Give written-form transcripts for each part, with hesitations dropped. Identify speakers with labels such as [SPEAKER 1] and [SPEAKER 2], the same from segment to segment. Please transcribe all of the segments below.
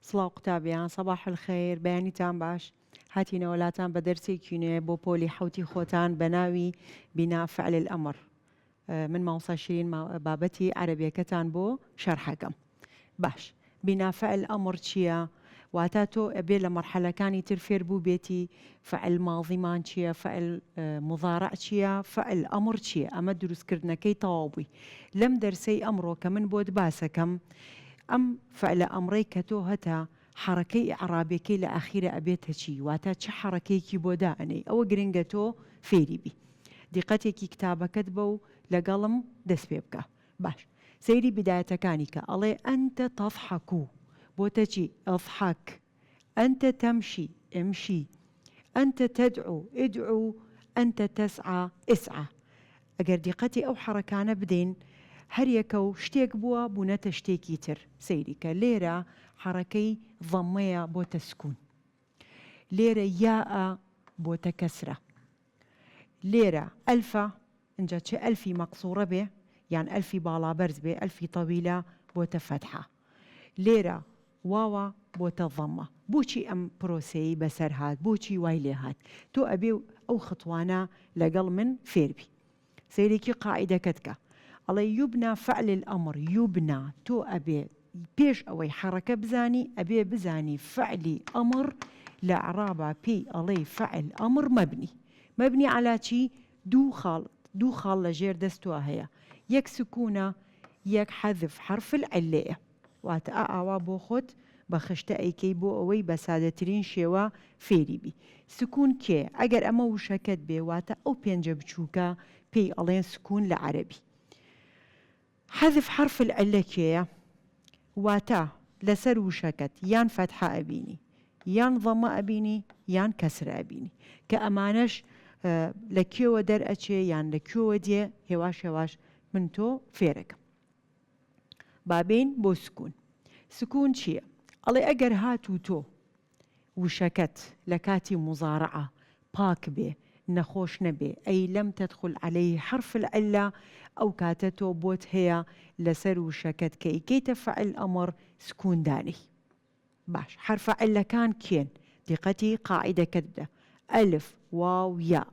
[SPEAKER 1] سڵاو قوتابیان سەباح الخێر بەیانیتان باش هاتینەوەلاتان بە دەرسێکی نوێ بۆ پۆلی حوتی خۆتان بە ناوی بینا فعل الأمر. من مامۆستا شیرین بابەتی عەرەبیەکەتان بۆ شەرحەکەم. باش بینا فعل ئەمر چییە؟ واتە تۆ ئەبێ لە مەرحەلەکانی تر فێر بوو بێتی فعل ماضیمان چییە، فعل مضارع چییە، فعل ئەمر چییە. ئەمە دروستکردنەکەی تەواو بووی. لەم دەرسەی ئەمڕۆ کە من بۆت باسەکەم ئەم فعل ئەمڕەی کە تۆ هەتا حرەکەی عرابەکەی لە ئەخیرە ئەبێتە چی، واتە چه حرەکەیەکی بۆ دائەنێ. ئەوە گرنگە تۆ فێری بی. دیقەتێکی کتابەکەت بە و لەگەڵم دەست پێ بکە. باش سەیری بدایەتەکانی کە ئەڵێ ئەنتە تەضحەکو بۆتە چی؟ ئەضحەک. ئەنتە تەمشی ئەمشی. ئەنتە تەدعو ئدعو. ئەنتە تەسعا ئسعا. ئەگەر دیقەتی ئەو حرەکانە بدەین هەر یەکە و شتێک بووە بوونەتە شتێکی تر. سەیریکە لێرە حرەکەی ضەمەیە بۆتە سکون، لێرە یاءە بۆتە کەسرە، لێرە ئەلفە ئەنجا چه ئەلفی مەقسوورە بێ یان ئەلفی باڵابەرز بێ ئەلفی تەویلە بۆتە فەتحە، لێرە واوە بۆتە ضەمە. بۆچی ئەم پرۆسەیەی بەسەر هات؟ بۆچی وای لێ هات؟ تۆ ئەبێ ئەو خطوانە لەگەڵ من فێربی. سەیرێکی قاعیدەکەت کە ئەڵێ یوبنا فعل الأمر. یوبنا تۆ ئەبێ پێش ئەوەی حرەکە بزانی ئەبێ بزانی فعلی ئەمر لە عرابە پێی ئەڵێ فعل ئەمر مەبنی. مەبنی عەلا چی؟ دوو خاڵ لە ژێر دەستوە هەیە، یەک سکوونە یەک حەذف حرف العلەیە. واتە ئاوا بۆ خۆت بە خشتە ئەیکەی بۆ ئەوەی بە سادەترین شێوە فێری بی. سکوون کێ؟ ئەگەر ئەمە وشەکەت بێ واتە ئەو پێنجە بچووکە پێی ئەڵێن سکوون لە عەرەبی. حەذف حرف العلە کێیە؟ واتە لەسەر وشەکەت یان فەتحە ئەبینی یان ضەمە ئەبینی یان کەسرە ئەبینی کە ئەمانەش لە کێوە دەرئەچێ یان لە کوێوە دێ هێواش هێواش من تۆ فێرەکەم. بابین بۆ سکوون. سکوون چییە؟ ئەڵێ ئەگەر هاتوو تۆ وشەکەت لە کاتی مزارعە پاک بێ نەخۆش نەبێ ئەی لەم تەدخل عەلەیه حرف العلە ئەو کاتە تۆ بۆت هەیە لەسەر وشەکەت کە ئیکەیتە فعل ئەمر سکوون دانی. باش حرفە عەلەکان کێن؟ دیقەتی قاعیدەکەت بدە. ئەلف واو یا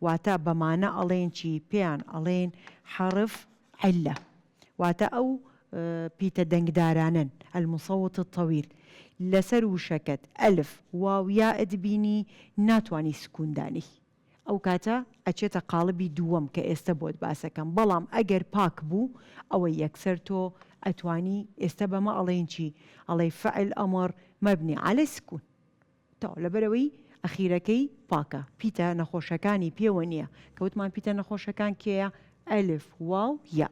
[SPEAKER 1] واتە بەمانە ئەڵێن چی؟ پێیان ئەڵێن حرف عەلە، واتە ئەو پیتە دەنگدارانن المصوت الطویل. لەسەر وشەکەت ئەلف واو یا ئەدبینی ناتوانی سکوون دانی، ئەو کاتە ئەچێتە قاڵبی دووەم کە ئێستا بۆت باسەکەم. بەڵام ئەگەر پاک بوو ئەوەی یەکسەر تۆ ئەتوانی ئێستا بەمە ئەڵێن چی؟ ئەڵێ فعل ئەمر مەبنی عەلە سکون. تاو لەبەرەوەی ئەخیرەکەی پاکە، پیتە نەخۆشەکانی پێوە نییە. کەوتمان پیتە نەخۆشەکان کێیە؟ ئەلف واو یا.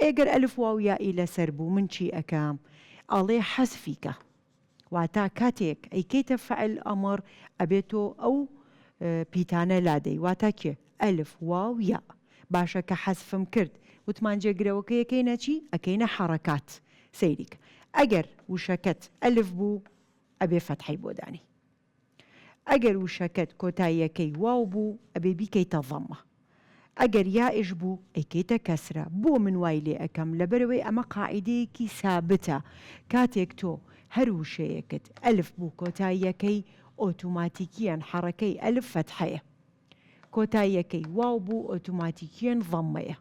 [SPEAKER 1] ئێگەر ئەلف واو یائی لەسەر بوو من چی ئەکەم؟ ئەڵێ حەزفیکە، واتە کاتێک ئەیکەیتە فعل ئەمر ئەبێتۆ ئەو پیتانە لادەی، واتە کێ؟ ئەلف واو یا. باشە کە حەزفم کرد وتمان جێگرەوەکە یەکەینە چی؟ ئەکەینە حەرەکات. سەیریکە ئەگەر وشەکەت ئەلف بوو ئەبێ فەتحەی بۆ دانی، ئەگەر وشەکەت کۆتاییەکەی واو بوو ئەبێ بیکەیتە ضەمە، ئەگەر یائش بوو ئەیکەیتە کەسرە. بۆ من وای لێ ئەەکەم؟ لەبەرەوەی ئەمە قاعیدەیەکی سابتە. کاتێک تۆ هەر وشەیەکت ئەلف بوو کۆتاییەکەی ئۆتوماتیکیان حرەکەی ئەلف فەتحەیە، کۆتاییەکەی واو بوو ئۆتوماتیکیان ضەمەیە،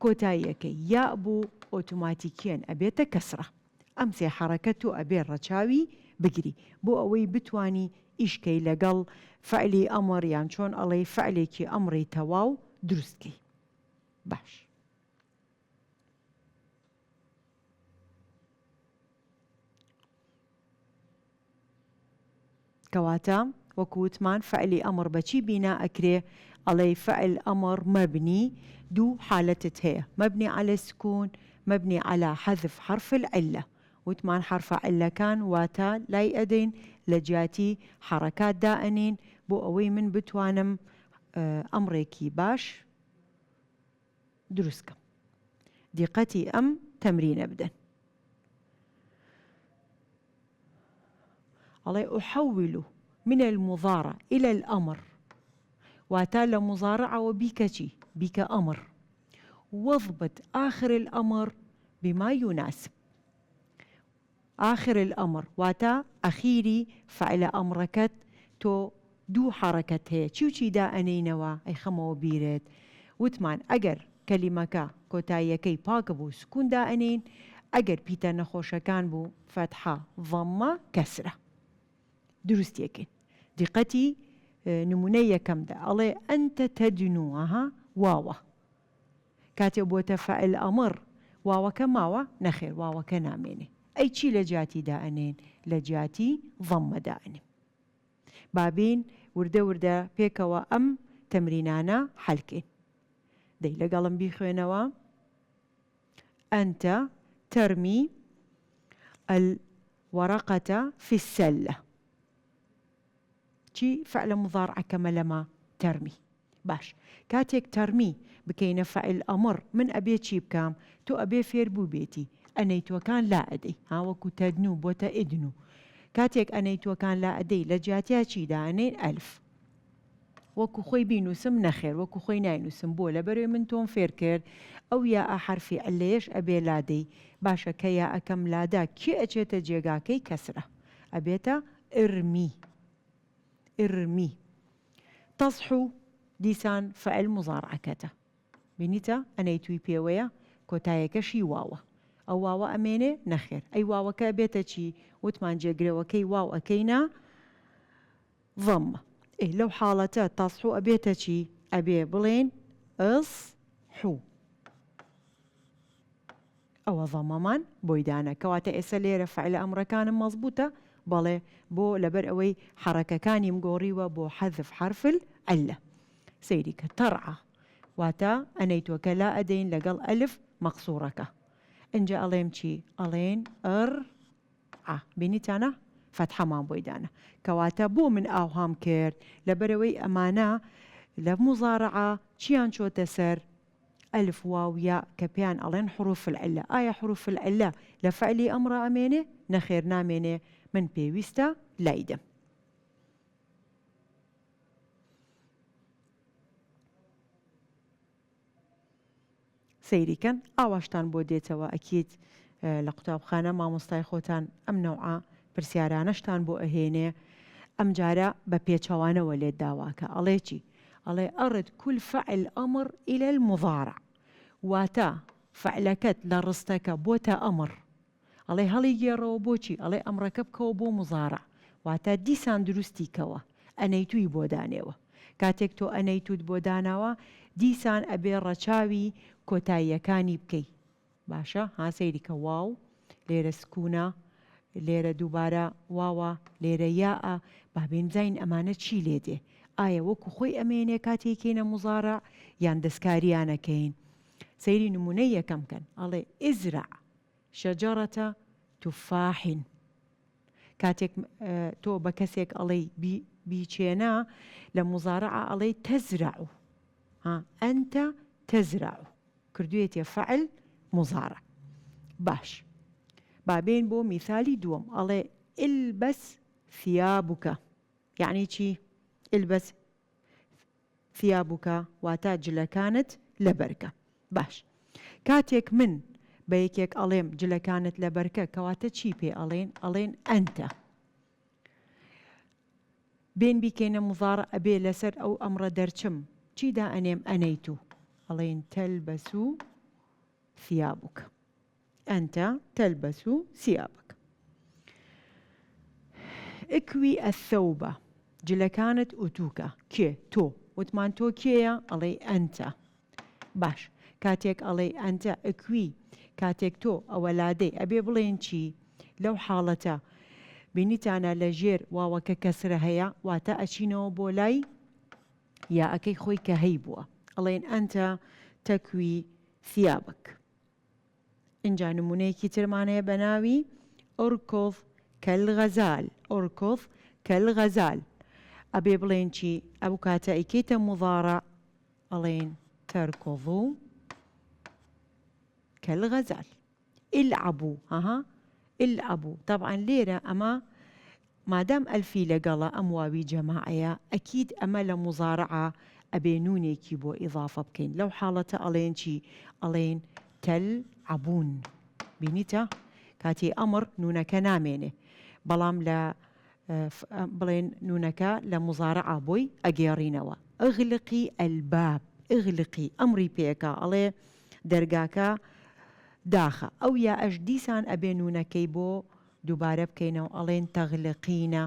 [SPEAKER 1] کۆتاییەکەی یا بوو ئۆتوماتیکیان ئەبێتە کەسرە. ئەم سێ حرەکەت تۆ ئەبێ ڕەچاوی بگری بۆ ئەوەی بتانی ئیشکەی لەگەڵ فعلی ئەمر یان چۆن ئەڵێ فعلێکی ئەمڕی تەواو دروستکەی. باش کەواتە وەکووتمان فعلی ئەمر بەچی بینا ئەکرێ؟ ئەڵێ فعل ئەمر مەبنی دوو حالەتت هەیە، مەبنی عەلە سکون، مەبنی عەلا حەذف حرف العلە. وتمان حرفە عەلەکان واتە لای ئەدەین لە جیاتی حرەکات دائەنین بۆ ئەوەی من بتوانم ئەمڕێکی باش دروستکەم. دیقەتی ئەم تەمرینە بدەن. ئەڵێ ئوحەویل من المضارع إلى الأمر، واتە لە مزارعەوە بیکە چی؟ بیکە ئەمر. واضبط آخر الأمر بما يناسب. آخر الأمر واتا أخيري فعل أمركت تو دو حركت هي چی دا أنينوا أي خمو بيرت وتمان أجر كلمة كوتايكي باكبو سكون دا أنين أجر بيتا نخوش كان بو فتحة ضمة كسرة درست يكن دقتي نمونية كم دا الله أنت تدنوها واوا كاتب وتفعل أمر واوا كماوا نخير واوا كناميني أي شي لجاتي دائنين لجاتي ضم دائن بابين وردة بيكوا أم تمرينانا حلكين دي لقلم بيخوينوا أنت ترمي الورقة في السلة شي فعل مضارع كما لما ترمي باش كاتيك ترمي بكينا فعل أمر من أبي شي بكام تو أبي فيربو بيتي أنيتو كان لا أدي ها وكو تدنو بوتا إدنو كاتيك أنيتو كان لا أدي لجاتيا شي دانين ألف وكو خوي بينو سم نخير وكو خوي ناينو سم بولا بري من تون فيركر أو يا حرفي عليش أبي لادي باشا كيا أكم لادا كي أجيتا جيغا كي كسرة أبيتا ارمي ارمي تصحو ديسان فعل مضارع كتا بنيتا أنيتوي بيويا كوتايكا شي واوا أو واوا أمينة نخير أي واوا كابيتا شي وتمان جيغري وكي واوا أكينا ضم إيه لو حالتا تصحو أبيتا شي أبي بلين اصحو أو ضممان بويدانا كواتا إساليرا فعل أمر كان مضبوطة بله بو لبر أوي حركة كان يمقوري وبو حذف حرف العلة سيريك ترعى واتا أنيتو كلا أدين لقل ألف مقصورك إن جاء أليم شي ألين بنيتانا فتحة ما بويدانا كواتا بو من أوهام كير لبروي أمانة لمزارعة شيان شو تسر ألف واو ياء كبيان ألين حروف العلة آية حروف العلة لفعلي أمر أمينة نخير نامينة من بيويستا لايدم سيري كان ئاواشتان بۆ دێتەوە ئەکید لە قوتابخانە مامۆستای خۆتان ئەم نەوعە پرسیارانەشتان بۆ ئەهێنێ ئەم جارە بە پێچەوانەوە لێت داواکە ئەڵێ چی ئەڵێ ئەڕد كل فعل ئەمر إلى المضارع واتە فعلەکەت لە ڕستەکە بۆتە ئەمر ئەڵێ هەڵی گێڕەوە بۆچی ئەڵێ ئەمرەکە بکەوە بۆ مزارع واتە دیسان دروستی کەوە ئەنەیتووی بۆ دانێوە کاتێک تۆ ئەنەیتوت بۆ داناوە دیسان ئەبێ ڕەچاوی کۆتاییەکانی بکەی باشە ها سەیریکە واو لێرە سکوونە لێرە دووبارە واوە لێرە یاءە بابێن بزین ئەمانە چی لێدێ ئایا وەکو خۆی ئەمێنێ کاتێکینە مزارع یان دەستکاریانەکەین سەیری نمونەی یەکەم کەن ئەڵێ ئزرع شەجەرەتە توفاحین كاتك تو بكسيك علي بيشينا لمزارعة علي تزرع ها أنت تزرع كردوية فعل مزارع باش بابين بو مثالي دوم علي البس ثيابك يعني شي البس ثيابك واتاج لكانت لبركة باش كاتك من بيكيك أليم جلا كانت لبركة كواتا تشيبي ألين أنت بين بيكينا مضارع أبي لسر أو أمر درشم تشي دا أنيم أنيتو ألين تلبس ثيابك أنت تلبس ثيابك اكوي الثوب جلا كانت أتوكا كي تو وتمان تو كيا ألي أنت باش كاتيك ألي أنت اكوي كاتێک تۆ ئەوەلادەی ئەبێ بڵێن چی لەو حاڵەتە بینیتانە لە ژێر واوەکە کەسرە هەیە واتە ئەچینەوە بۆ لای یا ئەەکەی خۆی کە هەی بووە ئەڵێن ئەنتە تەکوی ثیابک اینجا نمونەیەکی ترمانەیە بە ناوی ئۆرکۆف کەلغەزال ئۆرکۆف کەلغەزال ئەبێ بڵێن چی ئەو کاتە ئەیکەیتە مضارع ئەڵێن تەرکۆڤ كالغزال العبوا العبوا طبعا ليرة أما ما دام ألفي لقلا أمواوي جماعية أكيد أما لمزارعة أبينوني كيبو إضافة بكين لو حالة ألين شي ألين تلعبون بينيتا کاتی ئەمر نونەکە نامێنێ بەڵام لە بڵێن نونەکە لە مزارعە بۆی ئەگێڕینەوە ئغلقی ئەلباب ئغلقی ئەمری پێکە ئەڵێ دەرگاکە داخە ئەو یا ئەش دیسان ئەبێ نونەکەی بۆ دووبارە بکەینەوە ئەڵێن تەغلقینە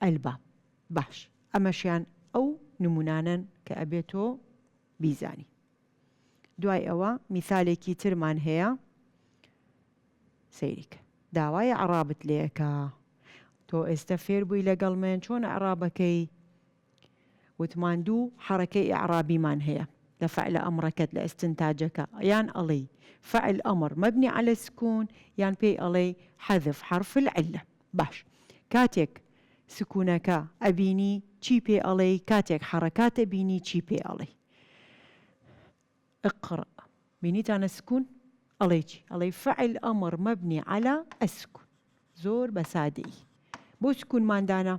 [SPEAKER 1] ئەلباب باش ئەمەشیان ئەو نمونانن کە ئەبێتۆ بیزانی دوای ئەوە میسالێکی ترمان هەیە سەیریکە داوای عرابت لێەکە تۆ ئێستا فێر بووی لەگەڵ من چۆن عرابەکەی وتمان دوو حرەکەی ئعرابیمان هەیە لە فعل ئەمرەکەت لە ئستنتاجەکە یان ئەڵێ فعل ئەمر مبني على السكون یان پێی ئەڵێ حذف حرف العلة باش کاتێک سکوونەکە ئەبینی چی پێ ئەڵێ کاتێک حرەکات ئەبینی چی پێ ئەڵێ اقرأ بینیتانە سکون ئەڵێ چی ئەڵێ فعل ئەمر مبني على السكون زۆر بەسادەی بۆ سکوونماندانە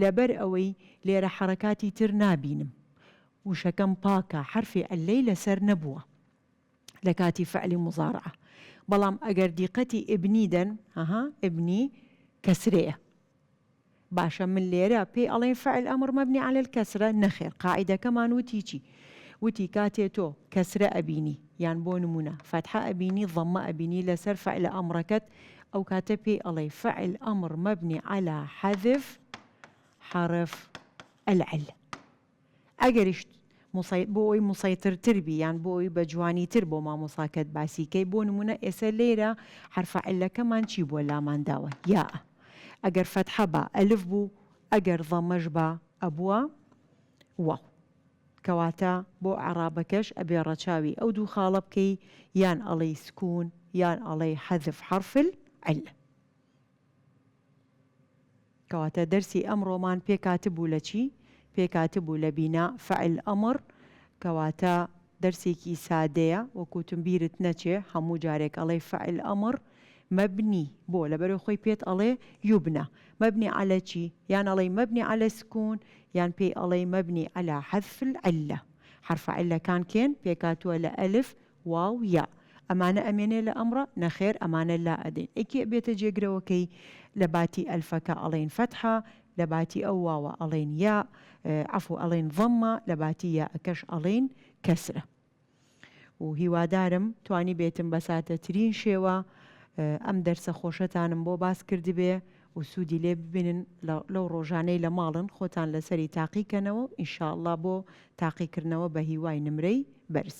[SPEAKER 1] لەبەر ئەوەی لێرە حرەکاتی تر نابینم وشەکەم پاکە حرفی ئەلەی لەسەر نەبووە لە کاتی فعلی مزارعە بەڵام ئەگەر دیقەتی ئبنی دەن ئبنی کەسرەیە باشە من لێرە پێی ئەڵێن فعل ئەمر مبني على الكسرة نەخێر قاعدەکەمان وتی چی وتی کاتێ تۆ کەسرە ئەبینی یان بۆ نمونە فەتحە ئەبینی ضەممە ئەبینی لەسەر فعل ئەمرەکەت ئەو کاتە پێی ئەڵێ فعل ئەمر مبني على حذف حرف العلة ئەگەریش بۆ ئەوی مسەیترتر بی یان بۆ ئەوی بە جوانی تر بۆ مامۆساکەت باسیکەی بۆ نمونە ئێستا لێرە حرفە عیلەکەمان چی بۆ لامانداوە یا ئەگەر فەتحە بە ئەلف بوو ئەگەر ضەمەش بە ئەبووە واو کەواتە بۆ عەرابەکەش ئەبێ ڕەچاوی ئەو دوو خاڵە بکەی یان ئەڵێ سکون یان ئەڵێ حەذف حرف العلة کەواتە دەرسی ئەمڕۆمان پێکاتبوو لە چی پێکاتبوو لە بینا فعل ئەمر کەواتە دەرسێکی سادەیە وەکوتم بیرت نەچێ هەموو جارێک ئەڵێ فعل ئەمر مبني بۆ لەبەرەوە خۆی پێت ئەڵێ یوبنا مبني على چی یان ئەڵێ مبني على سکون یان پێی ئەڵێ مبني على حذف العلة حرف عیلەکان کێن پێکاتووە لە ئەلف واو یا ئەمانە ئەمێنێ لە ئەمڕە نەخێر ئەمانە لا ئەدەین ئەکی بێتە جێگرەوەکەی لە باتی ئەلفەکە ئەڵێن فەتحە لە باتی ئەو واوە ئەڵێن یا عفو ئەڵێن ضەممە لە باتی یاءەکەش ئەڵێن کەسرە و هیوادارم توانی بێتم بەساتەترین شێوە ئەم دەرسە خۆشەتانم بۆ باس کردبێ و سوودی لێ ببینن لەو ڕۆژانەی لە ماڵن خۆتان لەسەری تاقیکەنەوە ئینشاءالله بۆ تاقیکردنەوە بە هیوای نمرەی بەرز